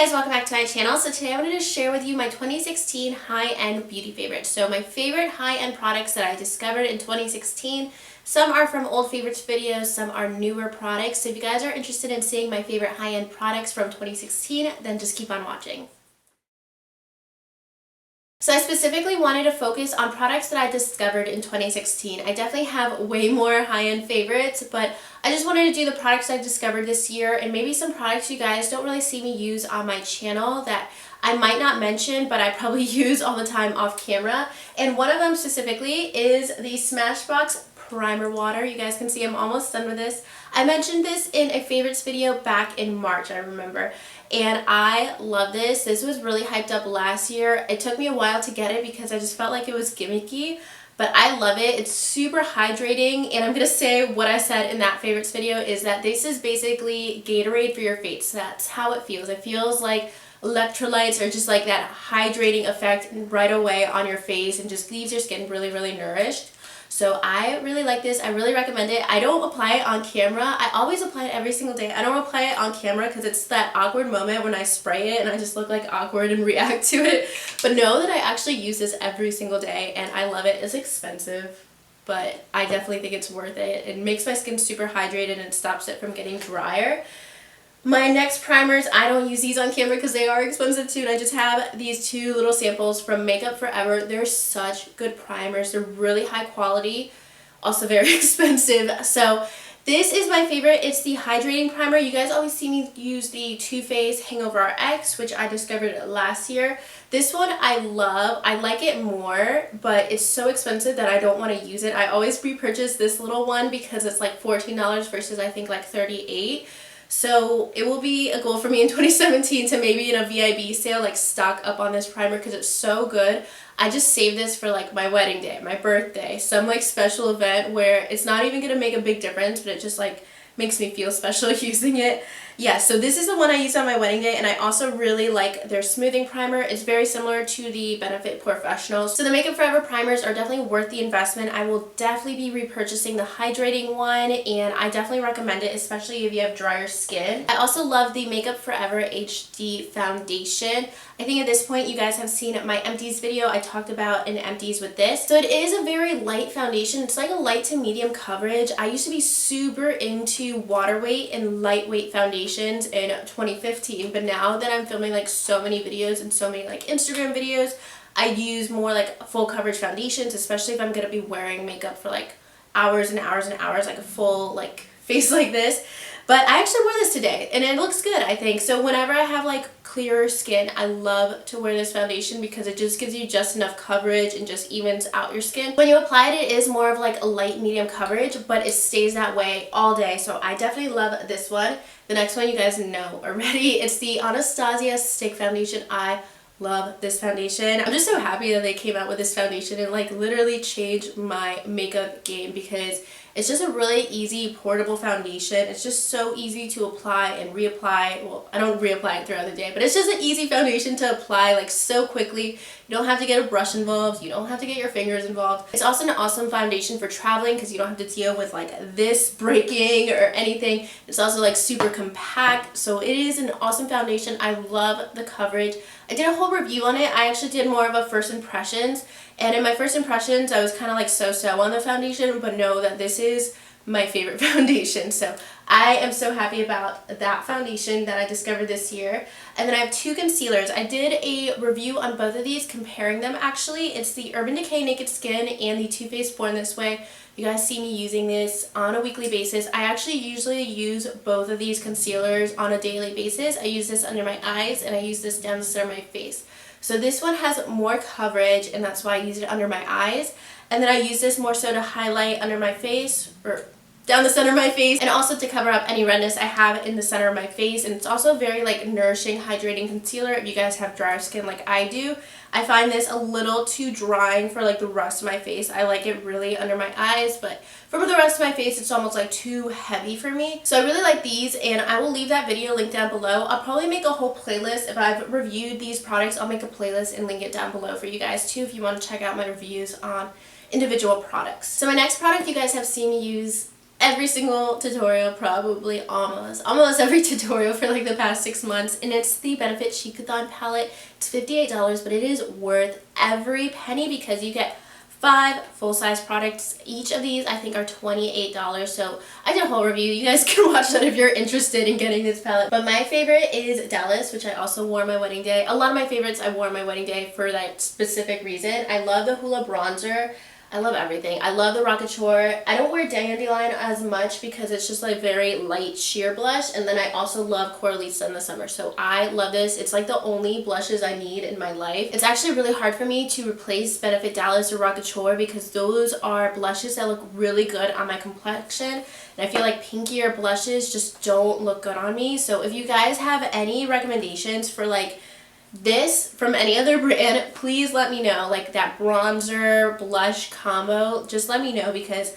guys, welcome back to my channel. So today I wanted to share with you my 2016 high-end beauty favorites. So my favorite high-end products that I discovered in 2016. Some are from old favorites videos, some are newer products. So if you guys are interested in seeing my favorite high-end products from 2016, then just keep on watching. So I specifically wanted to focus on products that I discovered in 2016. I definitely have way more high-end favorites, but I just wanted to do the products I discovered this year and maybe some products you guys don't really see me use on my channel that I might not mention, but I probably use all the time off camera. And one of them specifically is the Smashbox Primer Water. You guys can see I'm almost done with this. I mentioned this in a favorites video back in March, I remember. And I love this. This was really hyped up last year. It took me a while to get it because I just felt like it was gimmicky. But I love it. It's super hydrating, and I'm going to say what I said in that favorites video is that this is basically Gatorade for your face. That's how it feels. It feels like electrolytes or just like that hydrating effect right away on your face and just leaves your skin really, really nourished. So I really like this. I really recommend it. I don't apply it on camera. I always apply it every single day. I don't apply it on camera because it's that awkward moment when I spray it and I just look like awkward and react to it. But know that I actually use this every single day and I love it. It's expensive, but I definitely think it's worth it. It makes my skin super hydrated and it stops it from getting drier. My next primers, I don't use these on camera because they are expensive too, and I just have these two little samples from Makeup Forever. They're such good primers. They're really high quality, also very expensive. So this is my favorite. It's the Hydrating Primer. You guys always see me use the Twofaced Hangover RX, which I discovered last year. This one I love. I like it more, but it's so expensive that I don't want to use it. I always repurchase this little one because it's like $14 versus I think like $38. So it will be a goal for me in 2017 to maybe in a VIB sale like stock up on this primer because it's so good. I just saved this for like my wedding day, my birthday, some like special event where it's not even going to make a big difference, but it just like makes me feel special using it. Yeah, so this is the one I used on my wedding day, and I also really like their smoothing primer. It's very similar to the Benefit Professional. So the Makeup Forever primers are definitely worth the investment. I will definitely be repurchasing the hydrating one, and I definitely recommend it, especially if you have drier skin. I also love the Makeup Forever HD foundation. I think at this point you guys have seen my empties video. I talked about an empties with this. So it is a very light foundation. It's like a light to medium coverage. I used to be super into water weight and lightweight foundations in 2015, but now that I'm filming like so many videos and so many like Instagram videos, I use more like full coverage foundations, especially if I'm going to be wearing makeup for like hours and hours and hours, like a full like face like this. But I actually wore this today and it looks good, I think. So whenever I have like clearer skin, I love to wear this foundation because it just gives you just enough coverage and just evens out your skin. When you apply it, it is more of like a light medium coverage, but it stays that way all day. So I definitely love this one. The next one you guys know already. It's the Anasazi Stick Foundation. I love this foundation. I'm just so happy that they came out with this foundation and like literally changed my makeup game because it's just a really easy portable foundation. It's just so easy to apply and reapply. Well, I don't reapply it throughout the day, but it's just an easy foundation to apply like so quickly. You don't have to get a brush involved. You don't have to get your fingers involved. It's also an awesome foundation for traveling because you don't have to deal with like this breaking or anything. It's also like super compact. So it is an awesome foundation. I love the coverage. I did a whole review on it. I actually did more of a first impressions. And in my first impressions, I was kind of like so-so on the foundation, but know that this is my favorite foundation. So I am so happy about that foundation that I discovered this year. And then I have two concealers. I did a review on both of these, comparing them actually. It's the Urban Decay Naked Skin and the Too Faced Born This Way. You guys see me using this on a weekly basis. I actually usually use both of these concealers on a daily basis. I use this under my eyes and I use this down the center of my face. So this one has more coverage and that's why I use it under my eyes. And then I use this more so to highlight under my face or down the center of my face and also to cover up any redness I have in the center of my face. And it's also very like nourishing, hydrating concealer if you guys have drier skin like I do. I find this a little too drying for like the rest of my face. I like it really under my eyes, but for the rest of my face it's almost like too heavy for me. So I really like these and I will leave that video linked down below. I'll probably make a whole playlist. If I've reviewed these products, I'll make a playlist and link it down below for you guys too if you want to check out my reviews on individual products. So my next product you guys have seen me use every single tutorial, probably almost every tutorial for like the past 6 months, and it's the Benefit Cheekathon palette. It's $58, but it is worth every penny because you get 5 full-size products. Each of these I think are $28, so I did a whole review. You guys can watch that if you're interested in getting this palette. But my favorite is Dallas, which I also wore on my wedding day. A lot of my favorites I wore on my wedding day for that specific reason. I love the Hoola bronzer. I love everything. I love the Rocket Shore. I don't wear Dandelion as much because it's just like very light sheer blush, and then I also love Coralisa in the summer, so I love this. It's like the only blushes I need in my life. It's actually really hard for me to replace Benefit Dallas or Rocket Shore because those are blushes that look really good on my complexion, and I feel like pinkier blushes just don't look good on me. So if you guys have any recommendations for like this from any other brand, please let me know. Like that bronzer blush combo, just let me know because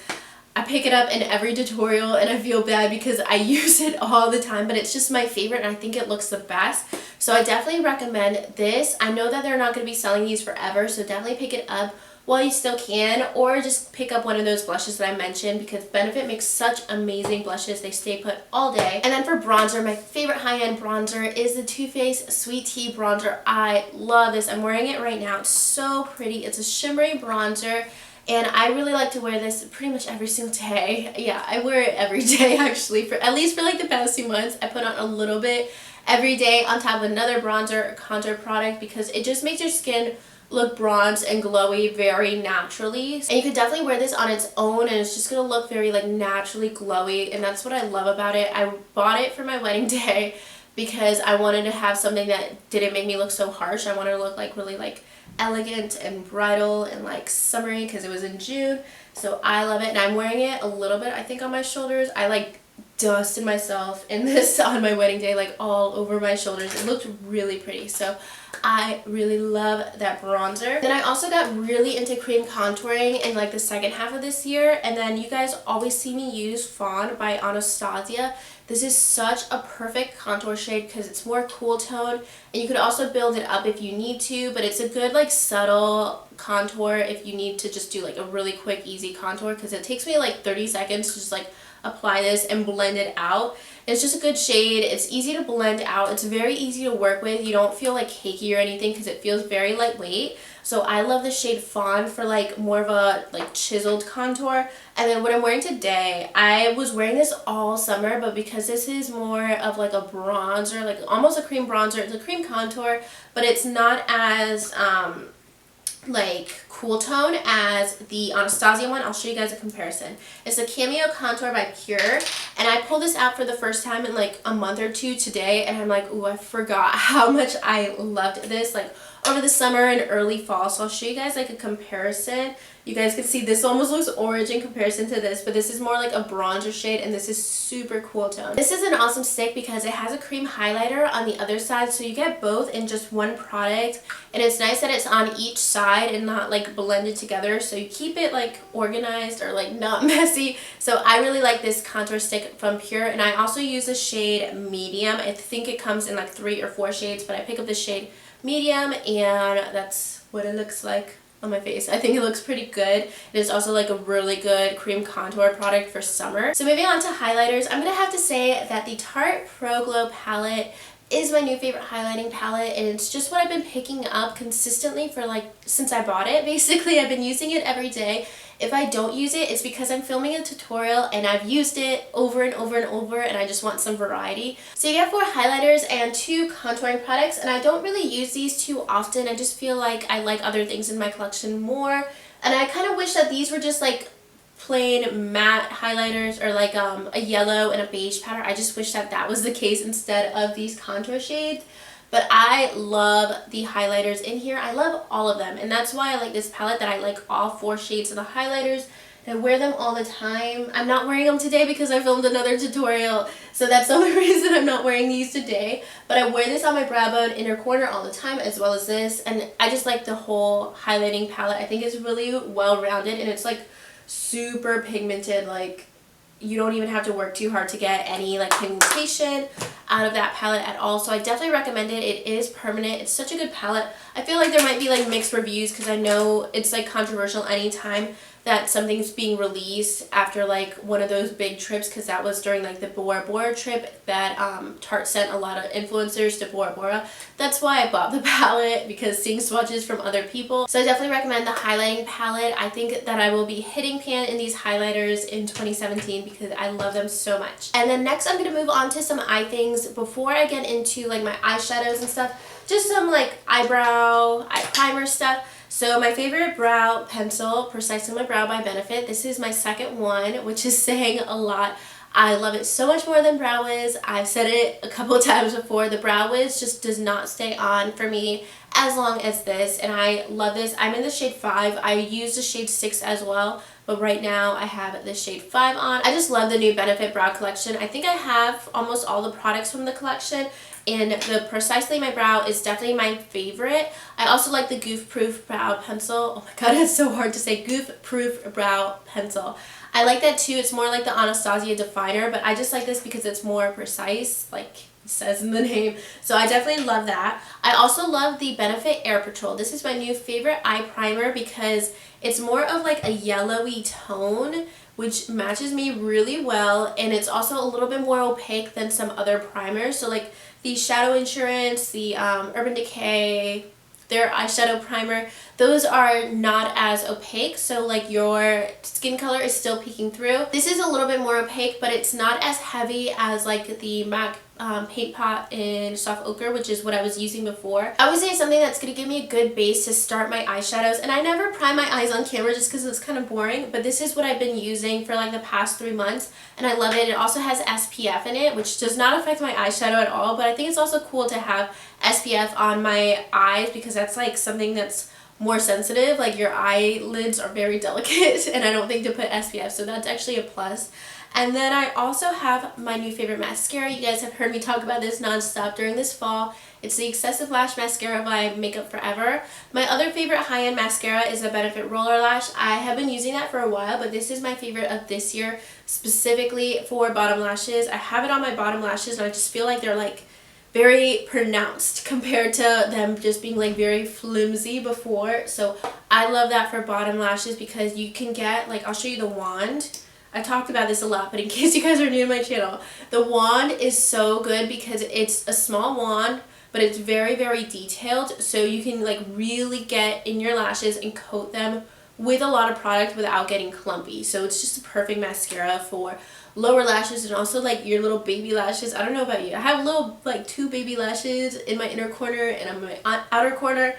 I pick it up in every tutorial and I feel bad because I use it all the time, but it's just my favorite and I think it looks the best. So I definitely recommend this. I know that they're not going to be selling these forever, so definitely pick it up while you still can, or just pick up one of those blushes that I mentioned because Benefit makes such amazing blushes. They stay put all day. And then for bronzer, my favorite high-end bronzer is the Too Faced Sweet Tea Bronzer. I love this. I'm wearing it right now. It's so pretty. It's a shimmery bronzer, and I really like to wear this pretty much every single day. Yeah, I wear it every day actually, for at least for like the past 2 months. I put on a little bit every day on top of another bronzer or contour product because it just makes your skin look bronzed and glowy very naturally. And you could definitely wear this on its own and it's just gonna look very like naturally glowy, and that's what I love about it. I bought it for my wedding day because I wanted to have something that didn't make me look so harsh. I wanted to look like really like elegant and bridal and like summery because it was in June. So I love it, and I'm wearing it a little bit I think on my shoulders. I like dusted myself in this on my wedding day, like all over my shoulders. It looked really pretty, so I really love that bronzer. Then I also got really into cream contouring in like the second half of this year, and then you guys always see me use Fawn by Anasazi. This is such a perfect contour shade because it's more cool tone, and you could also build it up if you need to, but it's a good like subtle contour if you need to just do like a really quick easy contour, because it takes me like 30 seconds to just like apply this and blend it out. It's just a good shade. It's easy to blend out. It's very easy to work with. You don't feel like cakey or anything because it feels very lightweight. So I love the shade Fawn for like more of a like chiseled contour. And then what I'm wearing today, I was wearing this all summer, but because this is more of like a bronzer, like almost a cream bronzer, it's a cream contour, but it's not as like cool tone as the Anastasia one. I'll show you guys a comparison. It's a Cameo Contour by Pure, and I pulled this out for the first time in like a month or two today, and I'm like, ooh, I forgot how much I loved this like over the summer and early fall. So I'll show you guys like a comparison. You guys can see this almost looks orange in comparison to this, but this is more like a bronzer shade, and this is super cool tone. This is an awesome stick because it has a cream highlighter on the other side, so you get both in just one product, and it's nice that it's on each side and not like blended together, so you keep it like organized or like not messy. So I really like this contour stick from Pure, and I also use the shade Medium. I think it comes in like 3 or 4 shades, but I pick up the shade Medium, and that's what it looks like on my face. I think it looks pretty good. It is also like a really good cream contour product for summer. So moving on to highlighters, I'm gonna have to say that the Tarte Pro Glow palette is my new favorite highlighting palette, and it's just what I've been picking up consistently for like since I bought it. Basically, I've been using it every day. If I don't use it, it's because I'm filming a tutorial and I've used it over and over and over, and I just want some variety. So you get 4 highlighters and 2 contouring products, and I don't really use these too often. I just feel like I like other things in my collection more, and I kind of wish that these were just like plain matte highlighters or like a yellow and a beige pattern. I just wish that that was the case instead of these contour shades. But I love the highlighters in here. I love all of them, and that's why I like this palette, that I like all 4 shades of the highlighters. And I wear them all the time. I'm not wearing them today because I filmed another tutorial, so that's the only reason I'm not wearing these today. But I wear this on my brow bone, inner corner all the time, as well as this, and I just like the whole highlighting palette. I think it's really well rounded, and it's like super pigmented. Like, you don't even have to work too hard to get any like pigmentation out of that palette at all. So I definitely recommend it. It is permanent. It's such a good palette. I feel like there might be like mixed reviews because I know it's like controversial anytime that something's being released after like one of those big trips, because that was during like the Bora Bora trip that Tarte sent a lot of influencers to Bora Bora. That's why I bought the palette, because seeing swatches from other people. So I definitely recommend the highlighting palette. I think that I will be hitting pan in these highlighters in 2017 because I love them so much. And then next I'm going to move on to some eye things before I get into like my eyeshadows and stuff. Just some like eyebrow, eye primer stuff. So my favorite brow pencil, Precisely My Brow by Benefit. This is my second one, which is saying a lot. I love it so much more than Brow Wiz. I've said it a couple of times before. The Brow Wiz just does not stay on for me as long as this, and I love this. I'm in the shade 5. I use the shade 6 as well, but right now I have the shade 5 on. I just love the new Benefit Brow Collection. I think I have almost all the products from the collection, and the Precisely My Brow is definitely my favorite. I also like the Goof Proof Brow Pencil. Oh my god, it's so hard to say. Goof Proof Brow Pencil. I like that too. It's more like the Anasazi definer, but I just like this because it's more precise, like it says in the name. So I definitely love that. I also love the Benefit Air Patrol. This is my new favorite eye primer because it's more of like a yellowy tone, which matches me really well, and it's also a little bit more opaque than some other primers. So like the Shadow Insurance, the Urban Decay, their eyeshadow primer, those are not as opaque, so like your skin color is still peeking through. This is a little bit more opaque, but it's not as heavy as like the MAC Paint Pot in Soft Ochre, which is what I was using before. I would say something that's going to give me a good base to start my eyeshadows, and I never prime my eyes on camera just because it's kind of boring, but this is what I've been using for like the past 3 months, and I love it. It also has SPF in it, which does not affect my eyeshadow at all, but I think it's also cool to have SPF on my eyes because that's like something that's more sensitive. Like your eyelids are very delicate and I don't think to put SPF, so that's actually a plus. And then I also have my new favorite mascara. You guys have heard me talk about this nonstop during this fall. It's the Excessive Lash Mascara by Makeup Forever. My other favorite high-end mascara is the Benefit Roller Lash. I have been using that for a while, but this is my favorite of this year, specifically for bottom lashes. I have it on my bottom lashes and I just feel like they're like very pronounced compared to them just being like very flimsy before. So I love that for bottom lashes because you can get, like, I'll show you the wand. I talked about this a lot, but in case you guys are new to my channel, the wand is so good because it's a small wand, but it's very, very detailed, so you can like really get in your lashes and coat them with a lot of product without getting clumpy. So it's just a perfect mascara for lower lashes and also like your little baby lashes. I don't know about you. I have little like 2 baby lashes in my inner corner and on my outer corner,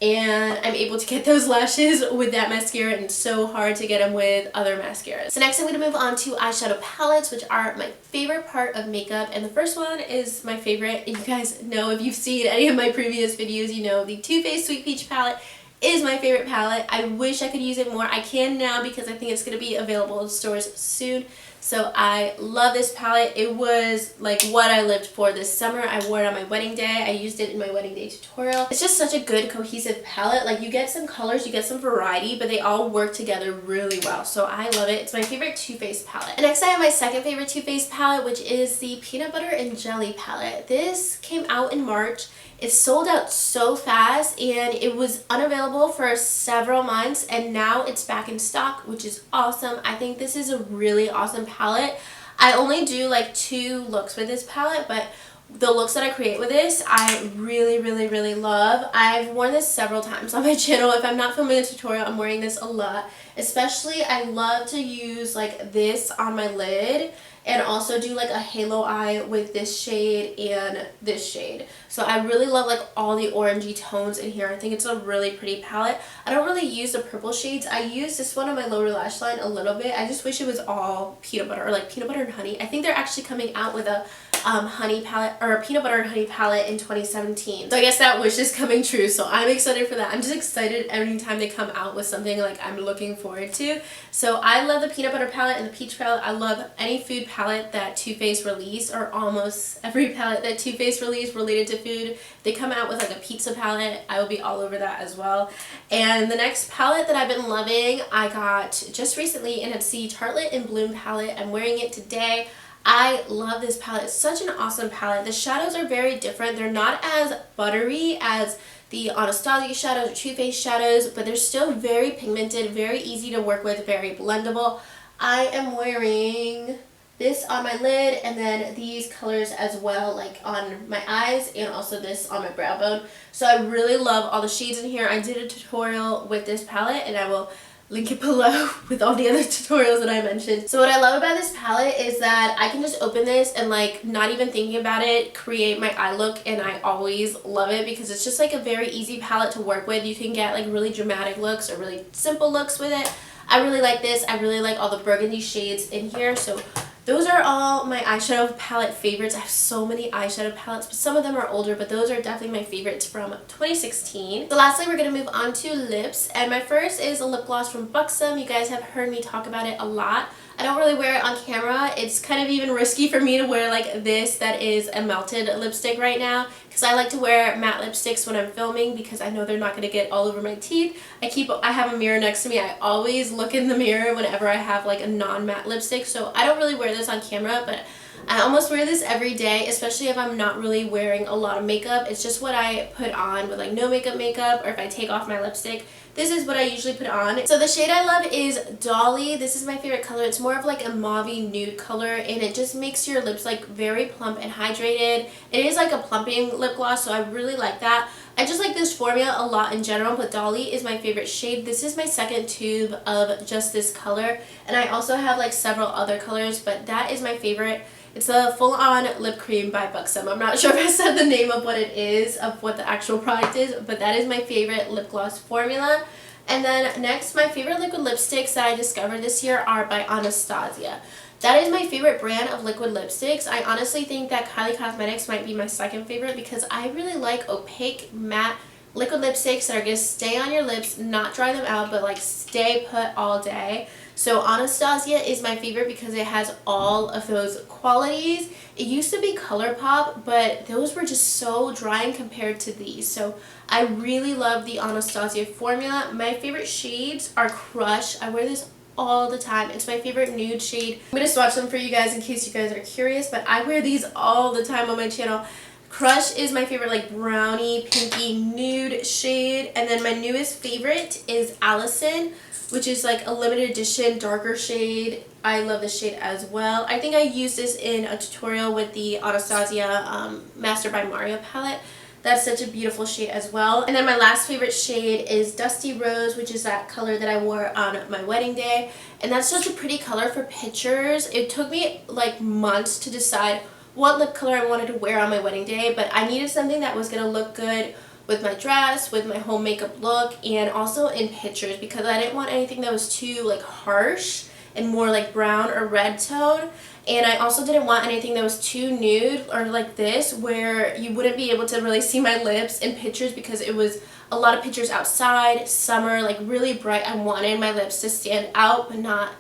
and I'm able to get those lashes with that mascara, and it's so hard to get them with other mascaras. So next I'm going to move on to eyeshadow palettes, which are my favorite part of makeup, and the first one is my favorite. You guys know, if you've seen any of my previous videos, you know the Too Faced Sweet Peach palette is my favorite palette. I wish I could use it more. I can now because I think it's going to be available in stores soon. So I love this palette. It was like what I lived for this summer. I wore it on my wedding day. I used it in my wedding day tutorial. It's just such a good cohesive palette. Like you get some colors, you get some variety, but they all work together really well. So I love it. It's my favorite Too Faced palette. And next I have my second favorite Too Faced palette, which is the Peanut Butter and Jelly palette. This came out in March. It sold out so fast and it was unavailable for several months, and now it's back in stock, which is awesome. I think this is a really awesome palette. I only do like 2 looks with this palette, but the looks that I create with this I really, really, really love. I've worn this several times on my channel. If I'm not filming a tutorial, I'm wearing this a lot. Especially I love to use like this on my lid and also do like a halo eye with this shade and this shade. So I really love like all the orangey tones in here. I think it's a really pretty palette. I don't really use the purple shades. I use this one on my lower lash line a little bit. I just wish it was all peanut butter, or like peanut butter and honey. I think they're actually coming out with a honey palette, or a peanut butter and honey palette in 2017. So I guess that wish is coming true, so I'm excited for that. I'm just excited every time they come out with something like I'm looking forward to. So I love the peanut butter palette and the peach palette. I love any food palette that Too Faced released, or almost every palette that Too Faced released related to food. If they come out with like a pizza palette, I will be all over that as well. And the next palette that I've been loving, I got just recently, and it's the Tartelette in Bloom palette. I'm wearing it today. I love this palette. It's such an awesome palette. The shadows are very different. They're not as buttery as the Anasazi shadows or Too Faced shadows, but they're still very pigmented, very easy to work with, very blendable. I am wearing this on my lid and then these colors as well, like on my eyes, and also this on my brow bone. So I really love all the shades in here. I did a tutorial with this palette and I will link it below with all the other tutorials that I mentioned. So what I love about this palette is that I can just open this and like not even thinking about it create my eye look, and I always love it because it's just like a very easy palette to work with. You can get like really dramatic looks or really simple looks with it. I really like this. I really like all the burgundy shades in here. So those are all my eyeshadow palette favorites. I have so many eyeshadow palettes, but some of them are older, but those are definitely my favorites from 2016. So lastly, we're going to move on to lips, and my first is a lip gloss from Buxom. You guys have heard me talk about it a lot. I don't really wear it on camera. It's kind of even risky for me to wear like this that is a melted lipstick right now, because I like to wear matte lipsticks when I'm filming because I know they're not going to get all over my teeth. I have a mirror next to me. I always look in the mirror whenever I have like a non-matte lipstick, so I don't really wear this on camera, but I almost wear this every day, especially if I'm not really wearing a lot of makeup. It's just what I put on with like no makeup, or if I take off my lipstick. This is what I usually put on. So the shade I love is Dolly. This is my favorite color. It's more of like a mauvey nude color, and it just makes your lips like very plump and hydrated. It is like a plumping lip gloss, so I really like that. I just like this formula a lot in general, but Dolly is my favorite shade. This is my second tube of just this color, and I also have like several other colors, but that is my favorite. It's a full-on lip cream by Buxom. I'm not sure if I said the name of what it is, of what the actual product is, but that is my favorite lip gloss formula. And then next, my favorite liquid lipsticks that I discovered this year are by Anastasia. That is my favorite brand of liquid lipsticks. I honestly think that Kylie Cosmetics might be my second favorite because I really like opaque, matte liquid lipsticks that are going to stay on your lips, not dry them out, but like stay put all day. So Anastasia is my favorite because it has all of those qualities. It used to be ColourPop, but those were just so drying compared to these. So I really love the Anastasia formula. My favorite shades are Crush. I wear this all the time. It's my favorite nude shade. I'm going to swatch them for you guys in case you guys are curious, but I wear these all the time on my channel. Crush is my favorite like brownie, pinky, nude shade. And then my newest favorite is Allison, which is like a limited edition darker shade. I love this shade as well. I think I used this in a tutorial with the Anastasia Master by Mario palette. That's such a beautiful shade as well. And then my last favorite shade is Dusty Rose, which is that color that I wore on my wedding day. And that's such a pretty color for pictures. It took me like months to decide what lip color I wanted to wear on my wedding day, but I needed something that was going to look good with my dress, with my whole makeup look, and also in pictures because I didn't want anything that was too like harsh and more like brown or red tone. And I also didn't want anything that was too nude or like this where you wouldn't be able to really see my lips in pictures because it was a lot of pictures outside, summer, like really bright. I wanted my lips to stand out but not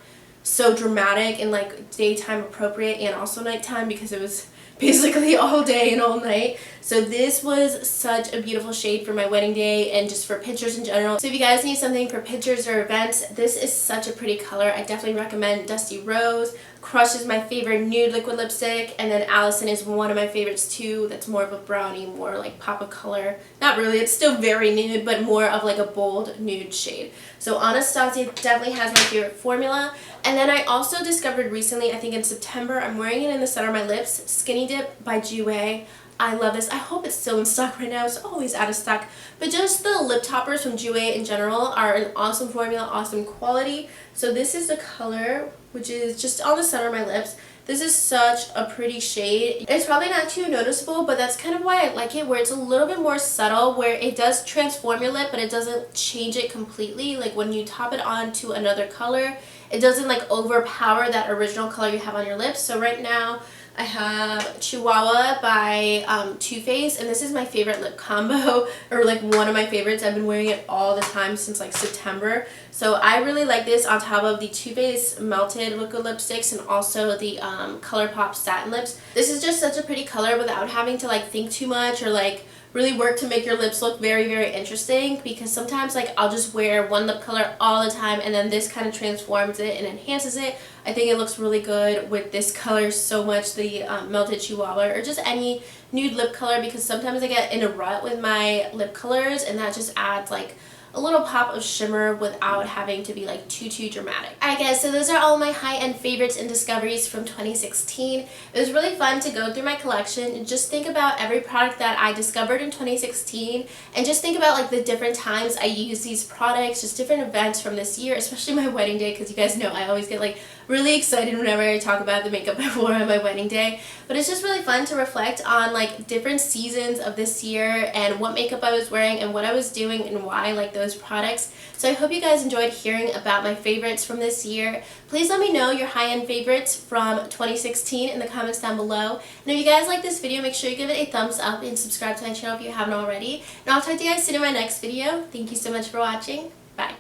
so dramatic and like daytime appropriate and also nighttime because it was basically all day and all night. So this was such a beautiful shade for my wedding day and just for pictures in general. So if you guys need something for pictures or events, this is such a pretty color. I definitely recommend Dusty Rose. Crush is my favorite nude liquid lipstick, and then Allison is one of my favorites too. That's more of a brownie, more like pop of color. Not really, it's still very nude, but more of like a bold nude shade. So Anastasia definitely has my favorite formula. And then I also discovered recently, I think in September, I'm wearing it in the center of my lips, Skinny Dip by Jouer. I love this. I hope it's still in stock right now. It's always out of stock. But just the lip toppers from Jouer in general are an awesome formula, awesome quality. So this is the color, which is just on the center of my lips. This is such a pretty shade. It's probably not too noticeable, but that's kind of why I like it, where it's a little bit more subtle, where it does transform your lip, but it doesn't change it completely. Like when you top it on to another color, it doesn't like overpower that original color you have on your lips. So right now, I have Chihuahua by Too Faced, and this is my favorite lip combo, or like one of my favorites. I've been wearing it all the time since like September. So I really like this on top of the Too Faced Melted Liquid Lipsticks and also the ColourPop Satin Lips. This is just such a pretty color without having to like think too much or like really work to make your lips look very, very interesting, because sometimes like I'll just wear one lip color all the time and then this kind of transforms it and enhances it. I think it looks really good with this color so much, the Melted Chihuahua, or just any nude lip color, because sometimes I get in a rut with my lip colors and that just adds like a little pop of shimmer without having to be like too dramatic. Alright guys, so those are all my high-end favorites and discoveries from 2016. It was really fun to go through my collection and just think about every product that I discovered in 2016, and just think about like the different times I use these products, just different events from this year, especially my wedding day, because you guys know I always get like really excited whenever I talk about the makeup I wore on my wedding day. But it's just really fun to reflect on like different seasons of this year and what makeup I was wearing and what I was doing and why I like those products. So I hope you guys enjoyed hearing about my favorites from this year. Please let me know your high-end favorites from 2016 in the comments down below. And if you guys like this video, make sure you give it a thumbs up and subscribe to my channel if you haven't already. And I'll talk to you guys soon in my next video. Thank you so much for watching. Bye.